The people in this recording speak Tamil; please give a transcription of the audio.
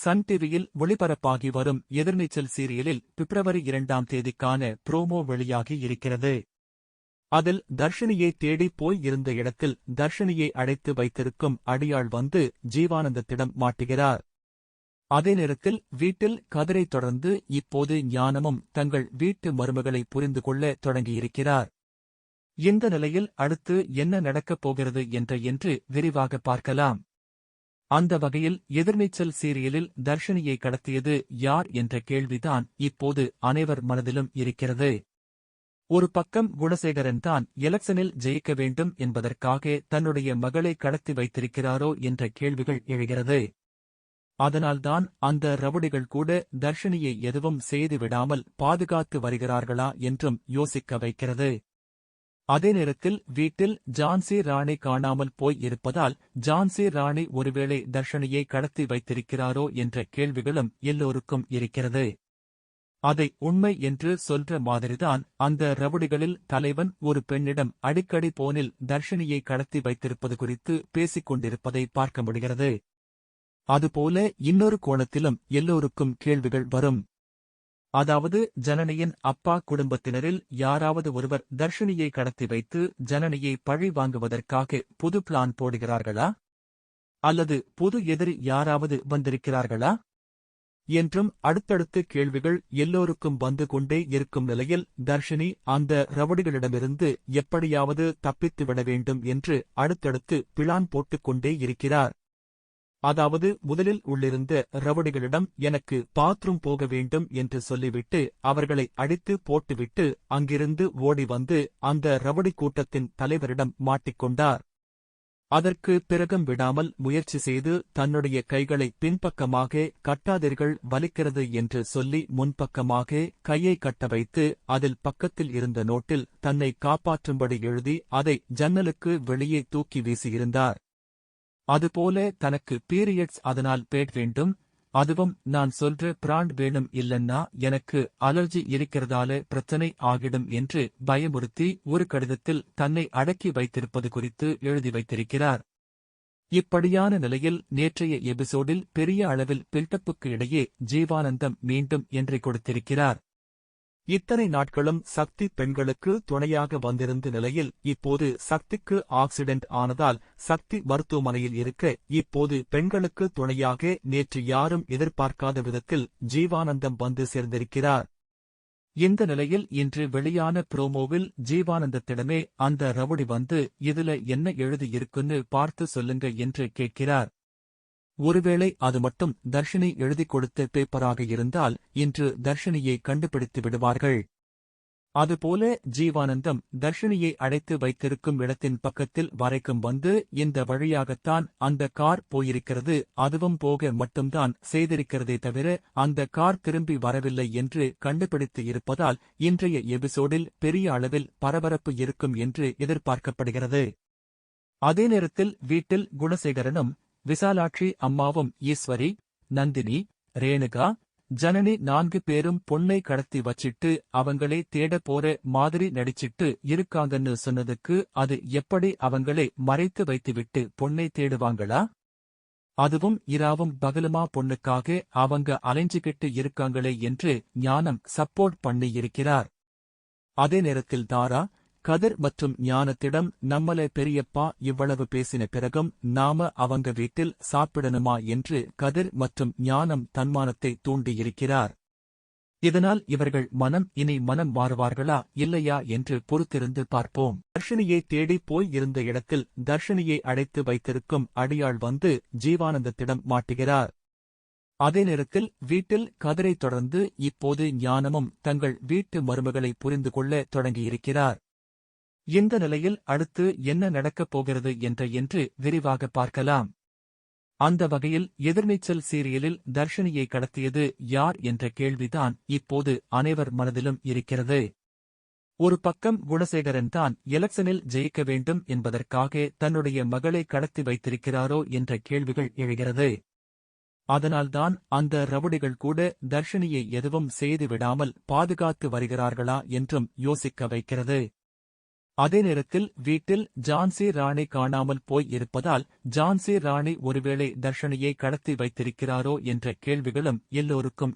சன் டிவியில் ஒளிபரப்பாகி வரும் எதிர்நீச்சல் சீரியலில் பிப்ரவரி 2ஆம் தேதிக்கான ப்ரோமோ வெளியாகி இருக்கிறது. அதில் தர்ஷினியை தேடி போய் இருந்த இடத்தில் தர்ஷினியை அடைத்து வைத்திருக்கும் அடியாள் வந்து ஜீவானந்தத்திடம் மாட்டுகிறார். அதே நேரத்தில் வீட்டில் கதிரை தொடர்ந்து இப்போது ஞானமும் தங்கள் வீட்டு மருமகளை புரிந்து கொள்ள தொடங்கியிருக்கிறார். இந்த நிலையில் அடுத்து என்ன நடக்கப் போகிறது என்று விரிவாக பார்க்கலாம். அந்த வகையில் எதிர்நீச்சல் சீரியலில் தர்ஷினியை கடத்தியது யார் என்ற கேள்விதான் இப்போது அனைவர் மனதிலும் இருக்கிறது. ஒரு பக்கம் குணசேகரன் தான் எலெக்ஷனில் ஜெயிக்க வேண்டும் என்பதற்காக தன்னுடைய மகளை கடத்தி வைத்திருக்கிறாரோ என்ற கேள்விகள் எழுகிறது. அதனால்தான் அந்த ரவுடிகள் கூட தர்ஷினியை எதுவும் செய்து விடாமல் பாதுகாத்து வருகிறார்களா என்றும் யோசிக்க வைக்கிறது. அதே நேரத்தில் வீட்டில் ஜான்சி ராணி காணாமல் போய் இருப்பதால் ஜான்சி ராணி ஒருவேளை தர்ஷினியை கடத்தி வைத்திருக்கிறாரோ என்ற கேள்விகளும் எல்லோருக்கும் இருக்கிறது. அதை உண்மை என்று சொல்ற மாதிரிதான் அந்த ரவுடிகளில் தலைவன் ஒரு பெண்ணிடம் அடிக்கடி போனில் தர்ஷினியை கடத்தி வைத்திருப்பது குறித்து பேசிக் கொண்டிருப்பதை பார்க்க முடிகிறது. அதுபோல இன்னொரு கோணத்திலும் எல்லோருக்கும் கேள்விகள் வரும். அதாவது ஜனனியின் அப்பா குடும்பத்தினரில் யாராவது ஒருவர் தர்ஷினியை கடத்தி வைத்து ஜனனியை பழி வாங்குவதற்காக புது பிளான் போடுகிறார்களா? அல்லது புது எதிரி யாராவது வந்திருக்கிறார்களா என்றும் அடுத்தடுத்து கேள்விகள் எல்லோருக்கும் வந்து கொண்டே இருக்கும் நிலையில் தர்ஷினி அந்த ரவுடிகளிடமிருந்து எப்படியாவது தப்பித்துவிட வேண்டும் என்று அடுத்தடுத்து பிளான் போட்டுக்கொண்டே இருக்கிறார். அதாவது முதலில் உள்ளிருந்த ரவுடிகளிடம் எனக்கு பாத்ரூம் போக வேண்டும் என்று சொல்லிவிட்டு அவர்களை அடித்து போட்டுவிட்டு அங்கிருந்து ஓடி வந்து அந்த ரவுடி கூட்டத்தின் தலைவரிடம் மாட்டிக்கொண்டார். அதற்கு பிறகும் விடாமல் முயற்சி செய்து தன்னுடைய கைகளை பின்பக்கமாக கட்டாதீர்கள் வலிக்கிறது என்று சொல்லி முன்பக்கமாக கையை கட்ட வைத்து அதில் பக்கத்தில் இருந்த நோட்டில் தன்னை காப்பாற்றும்படி எழுதி அதை ஜன்னலுக்கு வெளியே தூக்கி வீசியிருந்தார். அதுபோல தனக்கு பீரியட்ஸ் அதனால் பேட் வேண்டும், அதுவும் நான் சொல்ற பிராண்ட் வேணும், இல்லன்னா எனக்கு அலர்ஜி இருக்கிறதால பிரச்சனை ஆகிடும் என்று பயமுறுத்தி ஒரு கடிதத்தில் தன்னை அடக்கி வைத்திருப்பது குறித்து எழுதி வைத்திருக்கிறார். இப்படியான நிலையில் நேற்றைய எபிசோடில் பெரிய அளவில் பில்டப்புக்கு இடையே ஜீவானந்தம் மீண்டும் என்ட்ரி கொடுத்திருக்கிறார். இத்தனை நாட்களும் சக்தி பெண்களுக்கு துணையாக வந்திருந்த நிலையில் இப்போது சக்திக்கு ஆக்சிடென்ட் ஆனதால் சக்தி மருத்துவமனையில் இருக்க இப்போது பெண்களுக்கு துணையாக நேற்று யாரும் எதிர்பார்க்காத விதத்தில் ஜீவானந்தம் வந்து சேர்ந்திருக்கிறார். இந்த நிலையில் இன்று வெளியான ப்ரோமோவில் ஜீவானந்தத்திடமே அந்த ரவுடி வந்து இதுல என்ன எழுதி இருக்குன்னு பார்த்து சொல்லுங்க என்று கேட்கிறார். ஒருவேளை அது மட்டும் தர்ஷினி எழுதி கொடுத்த பேப்பராக இருந்தால் இன்று தர்ஷினியை கண்டுபிடித்து விடுவார்கள். அதுபோல ஜீவானந்தம் தர்ஷினியை அடைத்து வைத்திருக்கும் இடத்தின் பக்கத்தில் வரைக்கும் வந்து இந்த வழியாகத்தான் அந்த கார் போயிருக்கிறது, அதுவும் போக மட்டும்தான் செய்திருக்கிறதே தவிர அந்த கார் திரும்பி வரவில்லை என்று கண்டுபிடித்து இருப்பதால் இன்றைய எபிசோடில் பெரிய அளவில் பரபரப்பு இருக்கும் என்று எதிர்பார்க்கப்படுகிறது. அதே நேரத்தில் வீட்டில் குணசேகரனும் விசாலாட்சி அம்மாவும் ஈஸ்வரி, நந்தினி, ரேணுகா, ஜனனி 4 பேரும் பொண்ணை கடத்தி வச்சிட்டு அவங்களே தேட போற மாதிரி நடிச்சிட்டு இருக்காங்கன்னு சொன்னதுக்கு அது எப்படி அவங்களே மறைத்து வைத்துவிட்டு பொண்ணை தேடுவாங்களா? அதுவும் இராவும் பகலுமா பொண்ணுக்காக அவங்க அலைஞ்சுகிட்டு இருக்காங்களே என்று ஞானம் சப்போர்ட் பண்ணி இருக்கிறார். அதே நேரத்தில் தாரா, கதிர் மற்றும் ஞானத்திடம் நம்மள பெரியப்பா இவ்வளவு பேசின பிறகும் நாம அவங்க வீட்டில் சாப்பிடணுமா என்று கதிர் மற்றும் ஞானம் தன்மானத்தை தூண்டியிருக்கிறார். இதனால் இவர்கள் இனி மனம் மாறுவார்களா இல்லையா என்று பொறுத்திருந்து பார்ப்போம். தர்ஷினியை தேடி போய் இருந்த இடத்தில் தர்ஷினியை அடைத்து வைத்திருக்கும் அடியாள் வந்து ஜீவானந்தத்திடம் மாட்டுகிறார். அதே நேரத்தில் வீட்டில் கதிரை தொடர்ந்து இப்போது ஞானமும் தங்கள் வீட்டு மருமகளை புரிந்து கொள்ள தொடங்கியிருக்கிறார். இந்த நிலையில் அடுத்து என்ன நடக்கப் போகிறது என்று விரிவாக பார்க்கலாம். அந்த வகையில் எதிர்நீச்சல் சீரியலில் தர்ஷினியை கடத்தியது யார் என்ற கேள்விதான் இப்போது அனைவர் மனதிலும் இருக்கிறது. ஒரு பக்கம் குணசேகரன் தான் எலெக்ஷனில் ஜெயிக்க வேண்டும் என்பதற்காக தன்னுடைய மகளை கடத்தி வைத்திருக்கிறாரோ என்ற கேள்விகள் எழுகிறது. அதனால்தான் அந்த ரவுடிகள் கூட தர்ஷினியை எதுவும் செய்து விடாமல் பாதுகாத்து வருகிறார்களா என்றும் யோசிக்க வைக்கிறது. அதே நேரத்தில் வீட்டில் ஜான்சி ராணி காணாமல் போய் இருப்பதால் ஜான்சி ராணி ஒருவேளை தர்ஷனியை கடத்தி வைத்திருக்கிறாரோ என்ற கேள்விகளும் எல்லோருக்கும்